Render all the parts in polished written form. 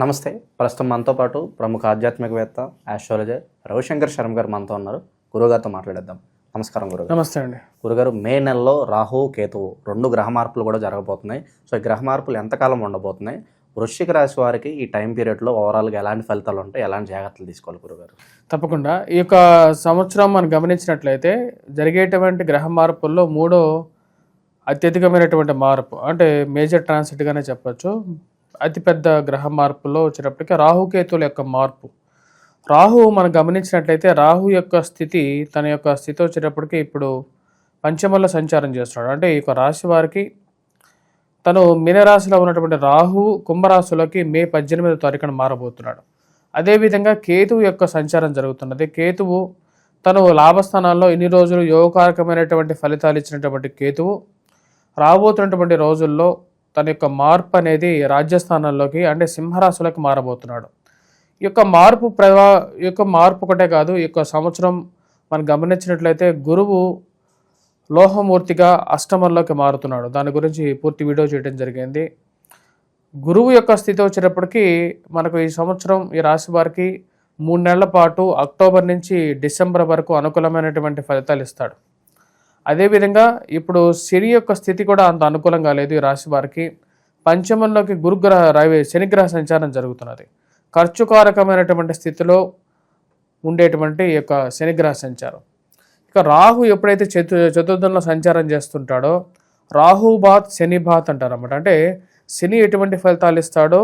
నమస్తే. ప్రస్తుతం మనతో పాటు ప్రముఖ ఆధ్యాత్మికవేత్త, ఆస్ట్రాలజర్ రవిశంకర్ శర్మ గారు మనతో ఉన్నారు. గురుగారితో మాట్లాడేద్దాం. నమస్కారం గురుగారు. నమస్తే అండి. గురుగారు, మే నెలలో రాహు కేతువు 2 గ్రహ మార్పులు కూడా జరగబోతున్నాయి. సో ఈ గ్రహ మార్పులు ఎంతకాలం ఉండబోతున్నాయి? వృశ్చిక రాశి వారికి ఈ టైం పీరియడ్లో ఓవరాల్గా ఎలాంటి ఫలితాలు ఉంటాయి, ఎలాంటి జాగ్రత్తలు తీసుకోవాలి గురుగారు? తప్పకుండా ఈ యొక్క సంవత్సరం మనం గమనించినట్లయితే జరిగేటువంటి గ్రహ మార్పుల్లో మూడో అత్యధికమైనటువంటి మార్పు, అంటే మేజర్ ట్రాన్సిట్గానే చెప్పచ్చు. అతిపెద్ద గ్రహ మార్పుల్లో వచ్చేటప్పటికి రాహుకేతుల యొక్క మార్పు. రాహు మనం గమనించినట్లయితే రాహు యొక్క స్థితి, తన యొక్క స్థితి వచ్చేటప్పటికి ఇప్పుడు పంచమంలో సంచారం చేస్తున్నాడు. అంటే ఈ యొక్క రాశి వారికి తను మీనరాశిలో ఉన్నటువంటి రాహు కుంభరాశిలోకి మే 18వ తారీఖున మారబోతున్నాడు. అదేవిధంగా కేతువు యొక్క సంచారం జరుగుతున్నది. కేతువు తను లాభస్థానాల్లో ఇన్ని రోజులు యోగకారకమైనటువంటి ఫలితాలు ఇచ్చినటువంటి కేతువు రాబోతున్నటువంటి రోజుల్లో తన యొక్క మార్పు అనేది రాజ్యస్థానాల్లోకి, అంటే సింహరాశిలోకి మారబోతున్నాడు. ఈ యొక్క మార్పు ఒకటే కాదు, ఈ యొక్క సంవత్సరం మనం గమనించినట్లయితే గురువు లోహమూర్తిగా అష్టమంలోకి మారుతున్నాడు. దాని గురించి పూర్తి వీడియో చేయడం జరిగింది. గురువు యొక్క స్థితి వచ్చేటప్పటికి మనకు ఈ సంవత్సరం ఈ రాశి వారికి 3 నెలల పాటు అక్టోబర్ నుంచి డిసెంబర్ వరకు అనుకూలమైనటువంటి ఫలితాలు ఇస్తాడు. అదేవిధంగా ఇప్పుడు శని యొక్క స్థితి కూడా అంత అనుకూలంగా లేదు. ఈ రాశి వారికి పంచమంలోకి శనిగ్రహ సంచారం జరుగుతున్నది. ఖర్చుకారకమైనటువంటి స్థితిలో ఉండేటువంటి ఈ యొక్క శనిగ్రహ సంచారం. ఇక రాహు ఎప్పుడైతే చతుర్థంలో సంచారం చేస్తుంటాడో రాహు బాత్ శని బాత్ అంటారు అన్నమాట. అంటే శని ఎటువంటి ఫలితాలు ఇస్తాడో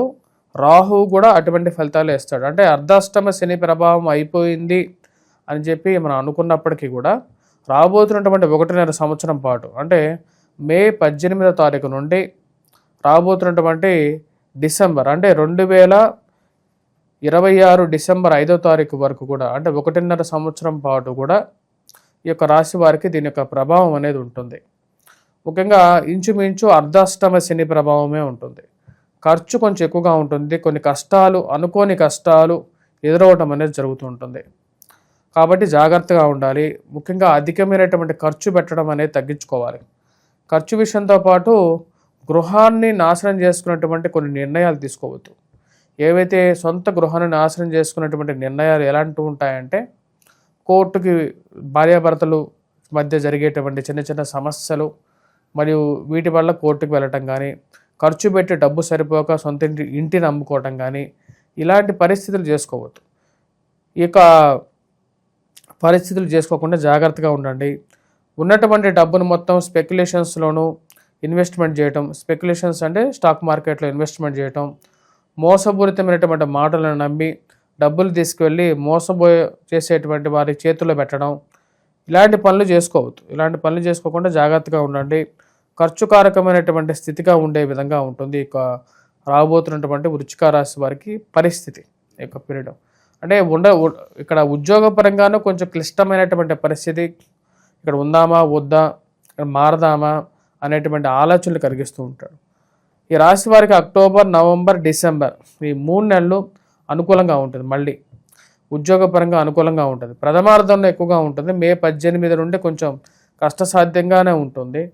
రాహు కూడా అటువంటి ఫలితాలు ఇస్తాడు. అంటే అర్ధాష్టమ శని ప్రభావం అయిపోయింది అని చెప్పి మనం అనుకున్నప్పటికీ కూడా రాబోతున్నటువంటి 1.5 సంవత్సరం పాటు, అంటే మే 18వ తారీఖు నుండి రాబోతున్నటువంటి డిసెంబర్, అంటే 2026 డిసెంబర్ 5వ తారీఖు వరకు కూడా, అంటే 1.5 సంవత్సరం పాటు కూడా ఈ యొక్క రాశి వారికి దీని యొక్క ప్రభావం అనేది ఉంటుంది. ముఖ్యంగా ఇంచుమించు అర్ధాష్టమ శని ప్రభావమే ఉంటుంది. ఖర్చు కొంచెం ఎక్కువగా ఉంటుంది. కొన్ని కష్టాలు, అనుకోని కష్టాలు ఎదురవటం అనేది జరుగుతూ ఉంటుంది. కాబట్టి జాగ్రత్తగా ఉండాలి. ముఖ్యంగా అధికమైనటువంటి ఖర్చు పెట్టడం అనేది తగ్గించుకోవాలి. ఖర్చు విషయంతో పాటు గృహాన్ని నాశనం చేసుకున్నటువంటి కొన్ని నిర్ణయాలు తీసుకోవద్దు. ఏవైతే సొంత గృహాన్ని నాశనం చేసుకున్నటువంటి నిర్ణయాలు ఎలాంటివి ఉంటాయంటే, కోర్టుకి భార్యాభర్తలు మధ్య జరిగేటువంటి చిన్న చిన్న సమస్యలు మరియు వీటి వల్ల కోర్టుకు వెళ్ళటం కానీ, ఖర్చు పెట్టి డబ్బు సరిపోక సొంత ఇంటిని అమ్ముకోవటం కానీ, ఇలాంటి పరిస్థితులు చేసుకోవద్దు. ఈ యొక్క పరిస్థితులు చేసుకోకుండా జాగ్రత్తగా ఉండండి. ఉన్నటువంటి డబ్బును మొత్తం స్పెక్యులేషన్స్లోనూ ఇన్వెస్ట్మెంట్ చేయటం, స్పెక్యులేషన్స్ అంటే స్టాక్ మార్కెట్లో ఇన్వెస్ట్మెంట్ చేయటం, మోసపూరితమైనటువంటి మాటలను నమ్మి డబ్బులు తీసుకువెళ్ళి చేసేటువంటి వారి చేతుల్లో పెట్టడం, ఇలాంటి పనులు చేసుకోవద్దు. ఇలాంటి పనులు చేసుకోకుండా జాగ్రత్తగా ఉండండి. ఖర్చుకారకమైనటువంటి స్థితిగా ఉండే విధంగా ఉంటుంది ఇక రాబోతున్నటువంటి వృశ్చిక రాశి వారికి పరిస్థితి ఈ యొక్క పీరియడ్. అంటే ఇక్కడ ఉద్యోగపరంగానూ కొంచెం క్లిష్టమైనటువంటి పరిస్థితి. ఇక్కడ ఉందామా వద్దా, ఇక్కడ మారదామా అనేటువంటి ఆలోచనలు కలిగిస్తూ ఉంటాడు. ఈ రాశి వారికి అక్టోబర్, నవంబర్, డిసెంబర్ ఈ 3 నెలలు అనుకూలంగా ఉంటుంది. మళ్ళీ ఉద్యోగపరంగా అనుకూలంగా ఉంటుంది. ప్రథమార్థంలో ఎక్కువగా ఉంటుంది. మే 18 నుండి కొంచెం కష్టసాధ్యంగానే ఉంటుంది.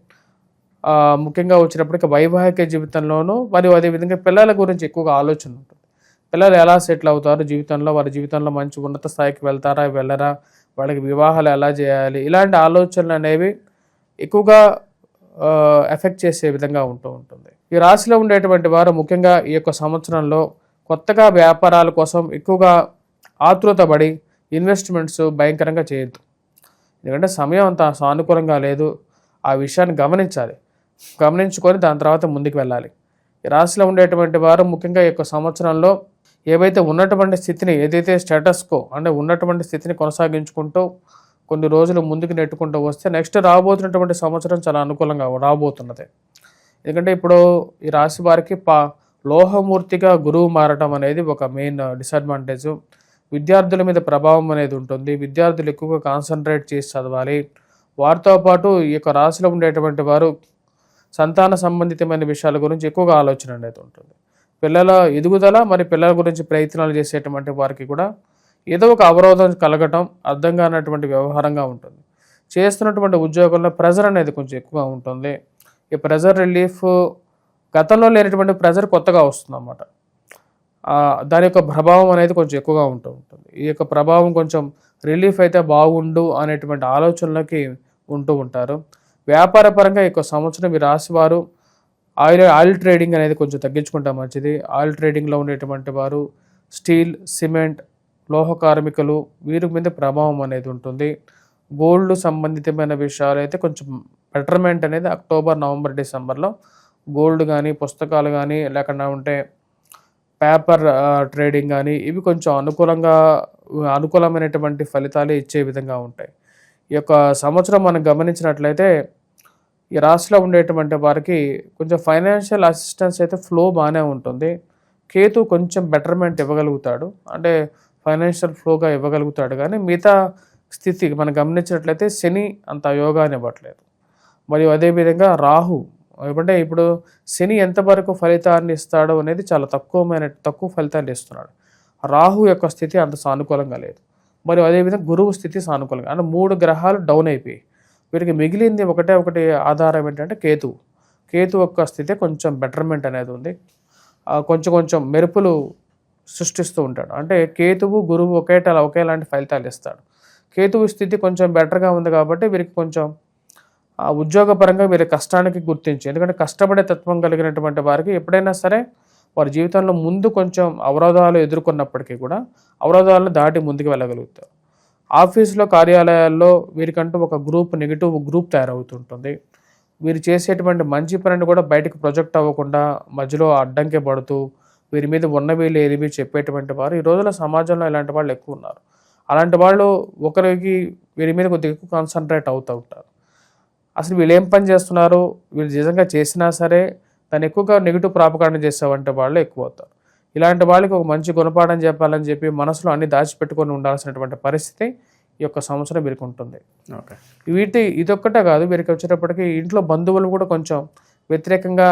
ముఖ్యంగా వచ్చినప్పటికీ వైవాహిక జీవితంలోనూ మరియు అదేవిధంగా పిల్లల గురించి ఎక్కువగా ఆలోచన ఉంటుంది. పిల్లలు ఎలా సెటిల్ అవుతారు జీవితంలో, వారి జీవితంలో మంచి ఉన్నత స్థాయికి వెళ్తారా వెళ్ళరా, వాళ్ళకి వివాహాలు ఎలా చేయాలి, ఇలాంటి ఆలోచనలు అనేవి ఎక్కువగా ఎఫెక్ట్ చేసే విధంగా ఉంటుంది. ఈ రాశిలో ఉండేటువంటి వారు ముఖ్యంగా ఈ యొక్క సంవత్సరంలో కొత్తగా వ్యాపారాల కోసం ఎక్కువగా ఆతృతపడి ఇన్వెస్ట్మెంట్స్ భయంకరంగా చేయొద్దు. ఎందుకంటే సమయం అంత సానుకూలంగా లేదు. ఆ విషయాన్ని గమనించుకొని దాని తర్వాత ముందుకు వెళ్ళాలి. ఈ రాశిలో ఉండేటువంటి వారు ముఖ్యంగా ఈ యొక్క సంవత్సరంలో ఏవైతే ఉన్నటువంటి స్థితిని, ఏదైతే స్టేటస్కో అంటే ఉన్నటువంటి స్థితిని కొనసాగించుకుంటూ కొన్ని రోజులు ముందుకు నెట్టుకుంటూ వస్తే నెక్స్ట్ రాబోతున్నటువంటి సంవత్సరం చాలా అనుకూలంగా రాబోతున్నది. ఎందుకంటే ఇప్పుడు ఈ రాశి వారికి లోహమూర్తిగా గురువు మారటం అనేది ఒక మెయిన్ డిసడ్వాంటేజ్. విద్యార్థుల మీద ప్రభావం అనేది ఉంటుంది. విద్యార్థులు ఎక్కువగా కాన్సన్ట్రేట్ చేసి చదవాలి. వారితో పాటు ఈ యొక్క రాశిలో ఉండేటువంటి వారు సంతాన సంబంధితమైన విషయాల గురించి ఎక్కువగా ఆలోచన అనేది ఉంటుంది. పిల్లల ఎదుగుదల మరి పిల్లల గురించి ప్రయత్నాలు చేసేటువంటి వారికి కూడా ఏదో ఒక అవరోధం కలగటం అర్థం కానటువంటి వ్యవహారంగా ఉంటుంది. చేస్తున్నటువంటి ఉద్యోగంలో ప్రెజర్ అనేది కొంచెం ఎక్కువగా ఉంటుంది. ఈ ప్రెజర్ రిలీఫ్ గతంలో లేనటువంటి ప్రెజర్ కొత్తగా వస్తుంది అన్నమాట. దాని యొక్క ప్రభావం అనేది కొంచెం ఎక్కువగా ఉంటూ ఉంటుంది. ఈ యొక్క ప్రభావం కొంచెం రిలీఫ్ అయితే బాగుండు అనేటువంటి ఆలోచనలకి ఉంటూ ఉంటారు. వ్యాపార పరంగా ఈ యొక్క సంవత్సరం ఈ రాశి వారు ఆయిల్ ట్రేడింగ్ అనేది కొంచెం తగ్గించుకుంటే మంచిది. ఆయిల్ ట్రేడింగ్లో ఉండేటువంటి వారు స్టీల్, సిమెంట్, లోహ కార్మికులు వీరి మీద ప్రభావం అనేది ఉంటుంది. గోల్డ్ సంబంధితమైన విషయాలు అయితే కొంచెం బెటర్మెంట్ అనేది అక్టోబర్, నవంబర్, డిసెంబర్లో గోల్డ్ కానీ, పుస్తకాలు కానీ, లేకుండా ఉంటే పేపర్ ట్రేడింగ్ కానీ ఇవి కొంచెం అనుకూలమైనటువంటి ఫలితాలు ఇచ్చే విధంగా ఉంటాయి. ఈ యొక్క సంవత్సరం మనం గమనించినట్లయితే ఈ రాశిలో ఉండేటువంటి వారికి కొంచెం ఫైనాన్షియల్ అసిస్టెన్స్ అయితే ఫ్లో బాగానే ఉంటుంది. కేతు కొంచెం బెటర్మెంట్ ఇవ్వగలుగుతాడు, అంటే ఫైనాన్షియల్ ఫ్లోగా ఇవ్వగలుగుతాడు. కానీ మిగతా స్థితి మనం గమనించినట్లయితే శని అంత యోగాన్ని ఇవ్వట్లేదు. మరియు అదేవిధంగా రాహు, ఏమంటే ఇప్పుడు శని ఎంతవరకు ఫలితాన్ని ఇస్తాడో అనేది చాలా తక్కువ ఫలితాన్ని ఇస్తున్నాడు. రాహు యొక్క స్థితి అంత సానుకూలంగా లేదు. మరియు అదేవిధంగా గురువు స్థితి సానుకూలంగా, అంటే 3 గ్రహాలు డౌన్ అయిపోయి వీరికి మిగిలింది ఒకటి ఆధారం ఏంటంటే కేతు యొక్క స్థితి కొంచెం బెటర్మెంట్ అనేది ఉంది. కొంచెం మెరుపులు సృష్టిస్తూ ఉంటాడు. అంటే కేతువు, గురువు ఒకేలాంటి ఫలితాలు ఇస్తాడు. కేతువు స్థితి కొంచెం బెటర్గా ఉంది కాబట్టి వీరికి కొంచెం ఉద్యోగపరంగా వీరి కష్టానికి గుర్తించి, ఎందుకంటే కష్టపడే తత్వం కలిగినటువంటి వారికి ఎప్పుడైనా సరే వారి జీవితంలో ముందు కొంచెం అవరోధాలు ఎదుర్కొన్నప్పటికీ కూడా అవరోధాలను దాటి ముందుకు వెళ్ళగలుగుతారు. ఆఫీసులో, కార్యాలయాల్లో వీరికంటూ ఒక నెగిటివ్ గ్రూప్ తయారవుతుంటుంది. వీరు చేసేటువంటి మంచి పనిని కూడా బయటకు ప్రొజెక్ట్ అవ్వకుండా మధ్యలో అడ్డంకి పడుతూ వీరి మీద ఉన్నవి లేనివి చెప్పేటువంటి వారు ఈ రోజుల సమాజంలో ఇలాంటి వాళ్ళు ఎక్కువ ఉన్నారు. అలాంటి వాళ్ళు వీరి మీద కొద్దిగా ఎక్కువ కాన్సన్ట్రేట్ అవుతూ ఉంటారు. అసలు వీళ్ళు ఏం పని చేస్తున్నారు, వీళ్ళు నిజంగా చేసినా సరే దాన్ని ఎక్కువగా నెగిటివ్ ప్రాపకాండ చేసేవంటి వాళ్ళు ఎక్కువ అవుతారు. ఇలాంటి వాళ్ళకి ఒక మంచి గుణపాఠం చెప్పాలని చెప్పి మనసులో అన్ని దాచిపెట్టుకొని ఉండాల్సినటువంటి పరిస్థితి ఈ యొక్క సంవత్సరం వీరికి ఉంటుంది. ఇదొక్కటే కాదు, వీరికి వచ్చేటప్పటికి ఇంట్లో బంధువులు కూడా కొంచెం వ్యతిరేకంగా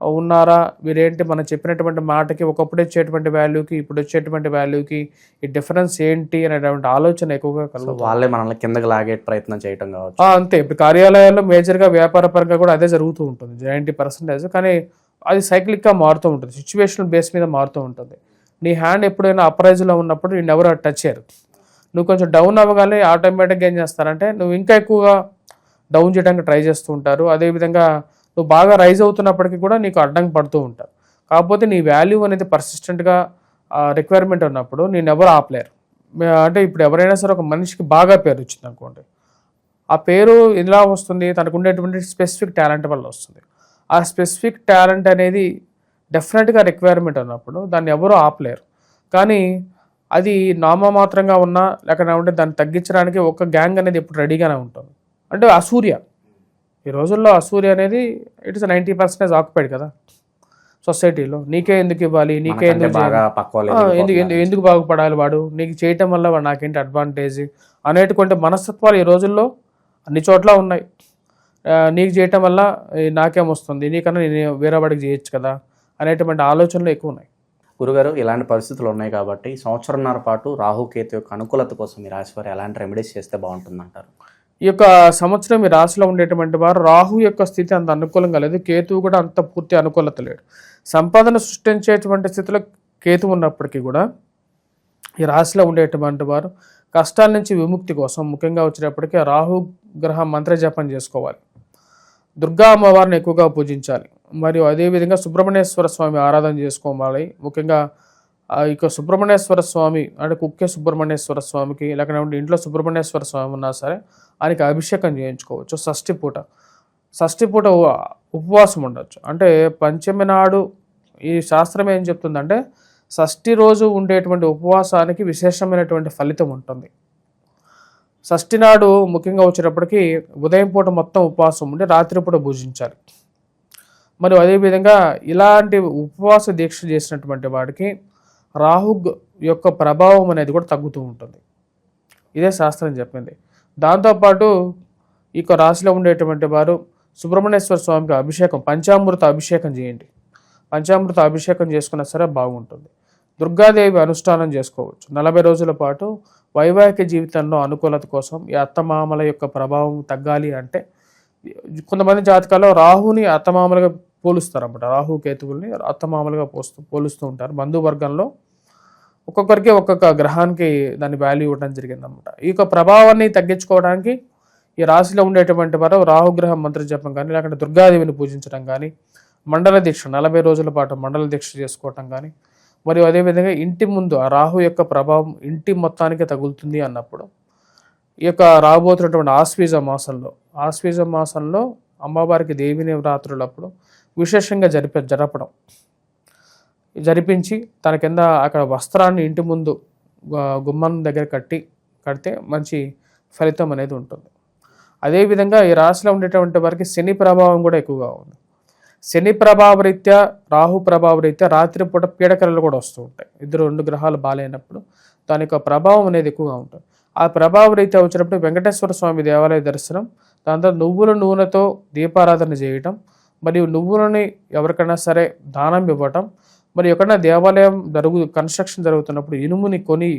ఉన్నారా, వీరేంటి మనం చెప్పినటువంటి మాటకి ఒకప్పుడు ఇచ్చేటువంటి వాల్యూకి ఇప్పుడు వచ్చేటువంటి వాల్యూకి ఈ డిఫరెన్స్ ఏంటి అనేటువంటి ఆలోచన ఎక్కువగా కలుగుతుంది. వాళ్ళే మనల్ని కిందకి లాగే ప్రయత్నం చేయటం కావచ్చు. అంతే, ఇప్పుడు కార్యాలయాల్లో మేజర్గా వ్యాపార పరంగా కూడా అదే జరుగుతూ ఉంటుంది 90%. కానీ అది సైక్లిక్గా మారుతూ ఉంటుంది, సిచ్యువేషనల్ బేస్ మీద మారుతూ ఉంటుంది. నీ హ్యాండ్ ఎప్పుడైనా అప్రైజ్లో ఉన్నప్పుడు నేను ఎవరు టచ్ చేయరు. నువ్వు కొంచెం డౌన్ అవ్వగానే ఆటోమేటిక్గా ఏం చేస్తారంటే నువ్వు ఇంకా ఎక్కువగా డౌన్ చేయడానికి ట్రై చేస్తూ ఉంటారు. అదేవిధంగా నువ్వు బాగా రైజ్ అవుతున్నప్పటికీ కూడా నీకు అడ్డంకి పడుతూ ఉంటారు. కాకపోతే నీ వాల్యూ అనేది పర్సిస్టెంట్గా రిక్వైర్మెంట్ ఉన్నప్పుడు నేను ఎవరు ఆపలేరు. అంటే ఇప్పుడు ఎవరైనా సరే ఒక మనిషికి బాగా పేరు వచ్చింది అనుకోండి, ఆ పేరు ఎలా వస్తుంది, తనకు ఉండేటువంటి స్పెసిఫిక్ టాలెంట్ వల్ల వస్తుంది. ఆ స్పెసిఫిక్ టాలెంట్ అనేది డెఫినెట్గా రిక్వైర్మెంట్ ఉన్నప్పుడు దాన్ని ఎవరూ ఆపలేరు. కానీ అది నామమాత్రంగా ఉన్నా లేకపోతే దాన్ని తగ్గించడానికి ఒక గ్యాంగ్ అనేది ఎప్పుడు రెడీగానే ఉంటుంది. అంటే అసూర్య, ఈ రోజుల్లో అసూర్య అనేది ఇట్ ఇస్ 90% ఆక్యుపైడ్ కదా సొసైటీలో. నీకే ఎందుకు ఇవ్వాలి, నీకే ఎందుకు బాగుపడాలి, వాడు నీకు చేయటం వల్ల వాడు నాకేంటి అడ్వాంటేజ్ అనేటువంటి మనస్తత్వాలు ఈ రోజుల్లో అన్ని చోట్ల ఉన్నాయి. నీకు చేయటం వల్ల నాకేమొస్తుంది, నీకన్నా నేను వేరే వాడికి చేయొచ్చు కదా అనేటువంటి ఆలోచనలు ఎక్కువ ఉన్నాయి. గురుగారు, ఇలాంటి పరిస్థితులు ఉన్నాయి కాబట్టి సంవత్సరంన్నర పాటు రాహుకేతు యొక్క అనుకూలత కోసం ఈ రాశి వారు ఎలాంటి రెమెడీస్ చేస్తే బాగుంటుందంటారు? ఈ యొక్క సంవత్సరం ఈ రాశిలో ఉండేటువంటి వారు రాహు యొక్క స్థితి అంత అనుకూలంగా లేదు, కేతువు కూడా అంత పూర్తి అనుకూలత లేడు. సంపాదన సృష్టించేటువంటి స్థితిలో కేతు ఉన్నప్పటికీ కూడా ఈ రాశిలో ఉండేటువంటి వారు కష్టాల నుంచి విముక్తి కోసం ముఖ్యంగా వచ్చేటప్పటికీ రాహు గ్రహ మంత్ర జపం చేసుకోవాలి. దుర్గా అమ్మవారిని ఎక్కువగా పూజించాలి. మరియు అదేవిధంగా సుబ్రహ్మణ్యేశ్వర స్వామి ఆరాధన చేసుకోవాలి. ముఖ్యంగా ఇక సుబ్రహ్మణ్యేశ్వర స్వామి అంటే కుక్కే సుబ్రహ్మణ్యేశ్వర స్వామికి లేకపోతే ఇంట్లో సుబ్రహ్మణ్యేశ్వర స్వామి ఉన్నా సరే ఆయనకి అభిషేకం చేయించుకోవచ్చు. షష్ఠి పూట ఉపవాసం ఉండొచ్చు. అంటే పంచమి నాడు ఈ శాస్త్రం ఏం చెప్తుందంటే షష్ఠి రోజు ఉండేటువంటి ఉపవాసానికి విశేషమైనటువంటి ఫలితం ఉంటుంది. షష్ఠి నాడు ముఖ్యంగా వచ్చేటప్పటికి ఉదయం పూట మొత్తం ఉపవాసం ఉండి రాత్రిపూట భుజించాలి. మరియు అదేవిధంగా ఇలాంటి ఉపవాస దీక్ష చేసినటువంటి వాడికి రాహు యొక్క ప్రభావం అనేది కూడా తగ్గుతూ ఉంటుంది. ఇదే శాస్త్రం చెప్పింది. దాంతోపాటు ఈ రాశిలో ఉండేటువంటి వారు సుబ్రహ్మణ్యేశ్వర స్వామికి అభిషేకం, పంచామృత అభిషేకం చేయండి. పంచామృత అభిషేకం చేసుకున్నా సరే బాగుంటుంది. దుర్గాదేవి అనుష్ఠానం చేసుకోవచ్చు. 40 రోజుల పాటు వైవాహిక జీవితంలో అనుకూలత కోసం ఈ అత్తమామల యొక్క ప్రభావం తగ్గాలి అంటే కొంతమంది జాతకాల్లో రాహుని అత్తమామలుగా పోలుస్తారన్నమాట. రాహు కేతువుల్ని అత్తమామలుగా పోలుస్తూ ఉంటారు. బంధువర్గంలో ఒక్కొక్కరికి ఒక్కొక్క గ్రహానికి దాని వాల్యూ ఇవ్వడం జరిగిందన్నమాట. ఈ యొక్క ప్రభావాన్ని తగ్గించుకోవడానికి ఈ రాశిలో ఉండేటువంటి వారు రాహుగ్రహం మంత్ర జపం కానీ, లేకుంటే దుర్గాదేవిని పూజించడం కానీ, మండల దీక్ష 40 రోజుల పాటు మండల దీక్ష చేసుకోవటం కానీ, మరియు అదేవిధంగా ఇంటి ముందు ఆ రాహు యొక్క ప్రభావం ఇంటి మొత్తానికి తగులుతుంది అన్నప్పుడు ఈ యొక్క రాబోతున్నటువంటి ఆశ్వీజ మాసంలో అమ్మవారికి దేవి నవరాత్రులప్పుడు విశేషంగా జరపడం, జరిపించి తన కింద అక్కడ వస్త్రాన్ని ఇంటి ముందు గుమ్మం దగ్గర కడితే మంచి ఫలితం అనేది ఉంటుంది. అదేవిధంగా ఈ రాశిలో ఉండేటువంటి వారికి శని ప్రభావం కూడా ఎక్కువగా ఉంది. శని ప్రభావరీత్యా, రాహు ప్రభావరీత్యా రాత్రిపూట పీడకలలు కూడా వస్తూ ఉంటాయి. 2 గ్రహాలు బాగాలేనప్పుడు దాని యొక్క ప్రభావం అనేది ఎక్కువగా ఉంటుంది. ఆ ప్రభావరీత్యా వచ్చినప్పుడు వెంకటేశ్వర స్వామి దేవాలయ దర్శనం, దాని తర్వాత నువ్వుల నూనెతో దీపారాధన చేయటం, మరియు నువ్వులని ఎవరికైనా సరే దానం ఇవ్వటం, మరి ఎక్కడైనా దేవాలయం కన్స్ట్రక్షన్ జరుగుతున్నప్పుడు ఇనుముని కొని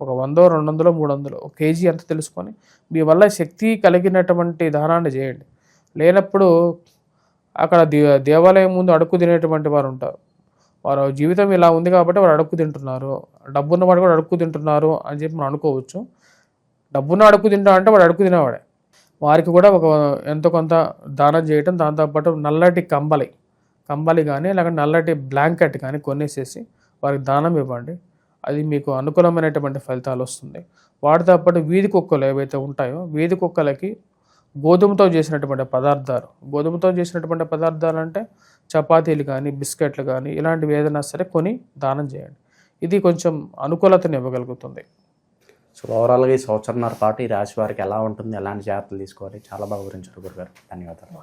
ఒక 100, 200, 300 1 కేజీ అంత తెలుసుకొని మీ వల్ల శక్తి కలిగినటువంటి దానాన్ని చేయండి. లేనప్పుడు అక్కడ దేవాలయం ముందు అడుక్కు తినేటువంటి వారు ఉంటారు. వారు జీవితం ఇలా ఉంది కాబట్టి వారు అడుక్కు తింటున్నారు, డబ్బున్న వాడు కూడా అడుక్కు తింటున్నారు అని చెప్పి మనం అనుకోవచ్చు. డబ్బున్న అడుక్కు తింటా అంటే వాడు అడుక్కు తినేవాడే. వారికి కూడా ఒక ఎంతో కొంత దానం చేయటం, దాంతోపాటు నల్లటి కంబలి కానీ, లేకపోతే నల్లటి బ్లాంకెట్ కానీ కొనేసేసి వారికి దానం ఇవ్వండి. అది మీకు అనుకూలమైనటువంటి ఫలితాలు వస్తుంది. వాటితో పాటు వీధి కుక్కలు ఏవైతే ఉంటాయో, వీధి కుక్కలకి గోధుమతో చేసినటువంటి పదార్థాలు అంటే చపాతీలు కానీ, బిస్కెట్లు కానీ, ఇలాంటివి ఏదైనా సరే కొని దానం చేయండి. ఇది కొంచెం అనుకూలతను ఇవ్వగలుగుతుంది. సో ఓవరాల్గా ఈ సంవత్సరంన్నర పాటు ఈ రాశి వారికి ఎలా ఉంటుంది, ఎలాంటి జాగ్రత్తలు తీసుకోవాలి, చాలా బాగా వివరించారు గురుగారు. ధన్యవాదాలు.